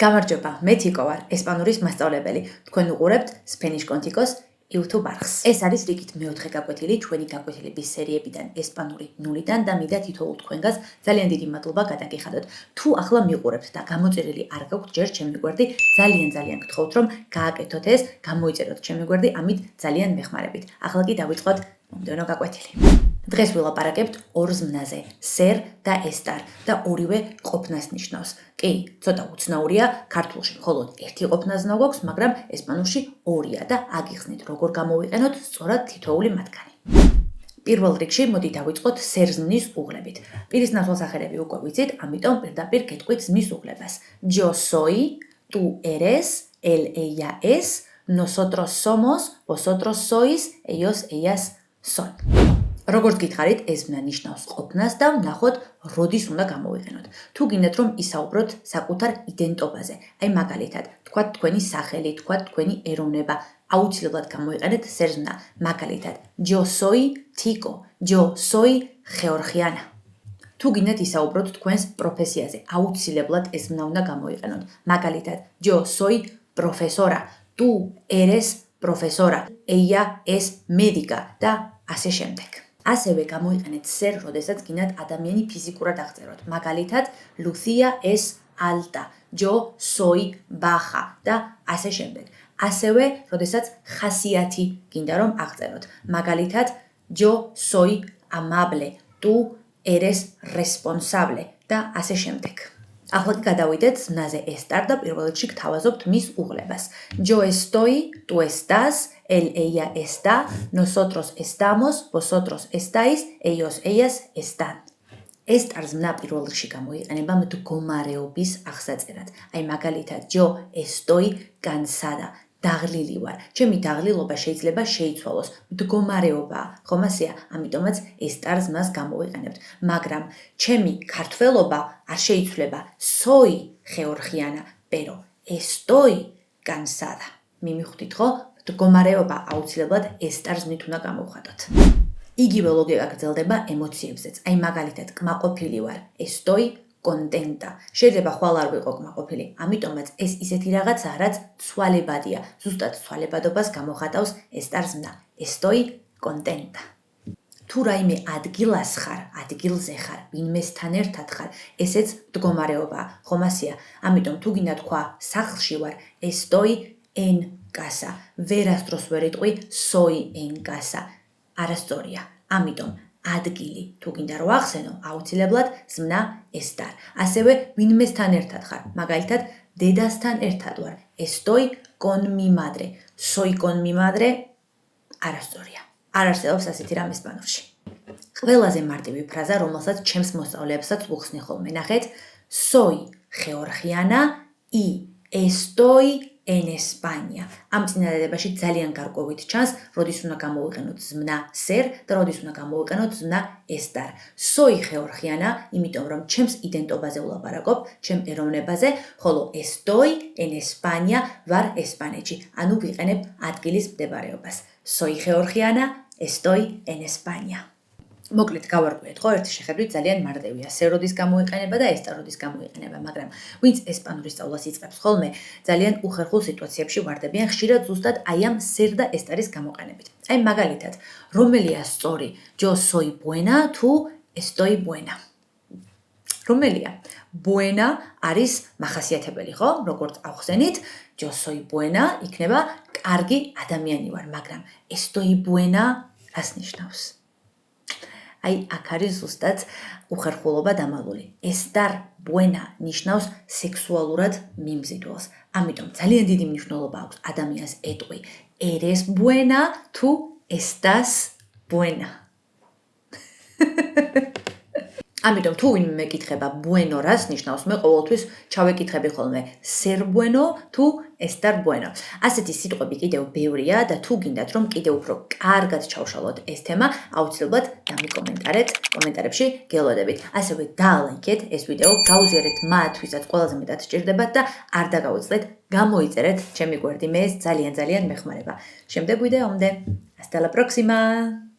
გამარჯობა, მე თიკო ვარ, ესპანურის მასწავლებელი. თქვენ უყურებთ Spanish Conticos YouTube არხს. ეს არის რიგით მეოთხე გაკვეთილი ჩვენი გაკვეთილების სერიებიდან ესპანური 0-დან და მინდა თითოეულ თქვენგანს ძალიან დიდი მადლობა გადაგიხადოთ. თუ ახლა მიყურებთ და გამოწერილი არ გაქვთ ჯერ ჩემი გვერდი, ძალიან გთხოვთ რომ გააკეთოთ ეს, გამოიწეროთ ჩემი გვერდი, ამით ძალიან მეხმარებით. ახლა კი დავიწყოთ მომდევნო გაკვეთილი. დღეს ვილაპარაკებთ ორ ზმნაზე, სერ და ესტარ და ორივე ყოფნას ნიშნავს. კი, ცოტა უცნაურია, ქართულში მხოლოდ ერთი ყოფნაზნა გვაქვს, მაგრამ ესპანურში ორია და აგიხსნით, როგორ გამოვიყენოთ სწორად თითოეული მათგანი. პირველ რიგში მოდი დავიწყოთ სერ ზმნის უღლებით. პირის ნახევარსახელები უკვე ვიცით, ამიტომ პირდაპირ გეტყვით ზმნის უღლებას. Yo soy, tú eres, él, ella es, nosotros somos, vosotros sois, ellos, ellas son. როგორც გითხარით, ეს ზმნა ნიშნავს ყოფნას და ვნახოთ, როდის უნდა გამოვიყენოთ. თუ გინდათ რომ ისაუბროთ საკუთარ იდენტობაზე, აი მაგალითად, თქვათ თქვენი სახელი, თქვათ თქვენი ეროვნება, აუცილებლად გამოიყენეთ სერ ზმნა. მაგალითად, Yo soy Tico, yo soy Georgiana. თუ გინდათ ისაუბროთ თქვენს პროფესიაზე, აუცილებლად ეს ზმნა უნდა გამოიყენოთ. მაგალითად, Yo soy profesora, tú eres profesora, ella es médica და ასე შემდეგ. ასევე გამოიყენეთ სერ, როდესაც გინდათ ადამიანი ფიზიკურად აღწეროთ. მაგალითად, Lucía es alta, yo soy baja და ასე შემდეგ. ასევე, როდესაც ხასიათი გინდა რომ აღწეროთ. მაგალითად, yo soy amable, tú eres responsable და ასე შემდეგ. ახლა კი გადავიდეთ ზმნაზე ესტარ და პირველ რიგში გთავაზობთ მის უღლებას. Yo estoy, tú estás, él, ella está, nosotros estamos, vosotros estáis, ellos, ellas están. ესტარ ზმნა პირველ რიგში გამოიყენება მდგომარეობის აღსაწერად. აი მაგალითად, yo estoy cansada. დაღლილი ვარ. ჩემი დაღლილობა შეიძლება შეიცვალოს. მდგომარეობაა, ხომ ასეა? ამიტომაც ესტარ ზმნას გამოვიყენებთ. მაგრამ ჩემი ქართველობა არ შეიცვლება. Soy Georgiana, pero estoy cansada. მიმიხვდით ხო? მდგომარეობა აუცილებლად ესტარ ზმნით უნდა გამოვხატოთ. იგივე ლოგიკა გრძელდება ემოციებზეც. აი მაგალითად, კმაყოფილი ვარ. Estoy contenta. შეიძლება ხვალ არ ვიყო კმაყოფილი, ამიტომაც ეს ისეთი რაღაცაა, რაც ცვალებადია. ზუსტად ცვალებადობას გამოხატავს ესტარ ზმნა. Estoy contenta. თუ რაიმე ადგილას ხარ, ადგილზე ხარ, ვინმესთან ერთად ხარ, ესეც მდგომარეობაა, ხომ ასეა? ამიტომ თუ გინდა თქვა სახლში ვარ, Estoy en casa. ვერასდროს ვერ იტყვი soy en casa. არასწორია. ამიტომ ადგილი, თუ გინდა რომ ახსენო, აუცილებლად ზმნა ესტარ. ასევე ვინმესთან ერთად ხარ, მაგალითად, დედასთან ერთად ვარ. Estoy con mi madre. Soy con mi madre არასწორია. არ არსებობს ასეთი რამ ესპანურში. ყველაზე მარტივი ფრაზა, რომელსაც ჩემს მოსწავლეებსაც ვუხსნი ხოლმე, ნახეთ, Soy Georgiana y estoy en España. ამ წინადადებაში ძალიან გარკვევით ჩანს, როდის უნდა გამოვიყენოთ ზმნა ser და როდის უნდა გამოვიყენოთ ზმნა estar. Soy Georgiana, იმიტომ რომ ჩემს იდენტობაზე ვლაპარაკობ, ჩემ ეროვნებაზე, ხოლო estoy en España ვარ ესპანეთში. ანუ ვიყენებ ადგილის მდებარეობას. Soy Georgiana, estoy en España. მოკლედ გავარკვიეთ ხო, ერთი შეხედვით ძალიან მარტივია. სერ როდის გამოიყენება და ესტარ როდის გამოიყენება, მაგრამ ვინც ესპანურის სწავლას იწყებს ხოლმე, ძალიან უხერხულ სიტუაციებში ვარდებიან ხშირად ზუსტად აი ამ სერ და ესტარის გამოყენებით. აი მაგალითად, რომელია სწორი, yo soy buena თუ estoy buena. რომელია? Buena არის მახასიათებელი, ხო? როგორც ავხსენით, yo soy buena იქნება კარგი ადამიანი ვარ, მაგრამ estoy buena რას ნიშნავს? აი აქ არის ზუსტად უხერხულობა დამალული. Estar buena ნიშნავს სექსუალურად მიმზიდველს. ამიტომ ძალიან დიდი მნიშვნელობა აქვს ადამიანს ეტყვი eres buena თუ estás buena. ამიტომ თუ ვინმე მეკითხება bueno რას ნიშნავს, მე ყოველთვის ჩავეკითხები ხოლმე ser bueno თუ estar bueno. ასეთი სიტყვები კიდევ ბევრია და თუ გინდათ რომ კიდევ უფრო კარგად ჩავშალოთ ეს თემა, აუცილებლად დამიკომენტარეთ, კომენტარებში გელოდებით. ასევე დალაიქეთ ეს ვიდეო, გაუზიარეთ მათ, ვისაც ყველაზე მეტად სჭირდებათ და არ დაგავიწყდეთ, გამოიწერეთ ჩემი გვერდი, მე ეს ძალიან მეხმარება. შემდეგ ვიდეომდე. Hasta la próxima.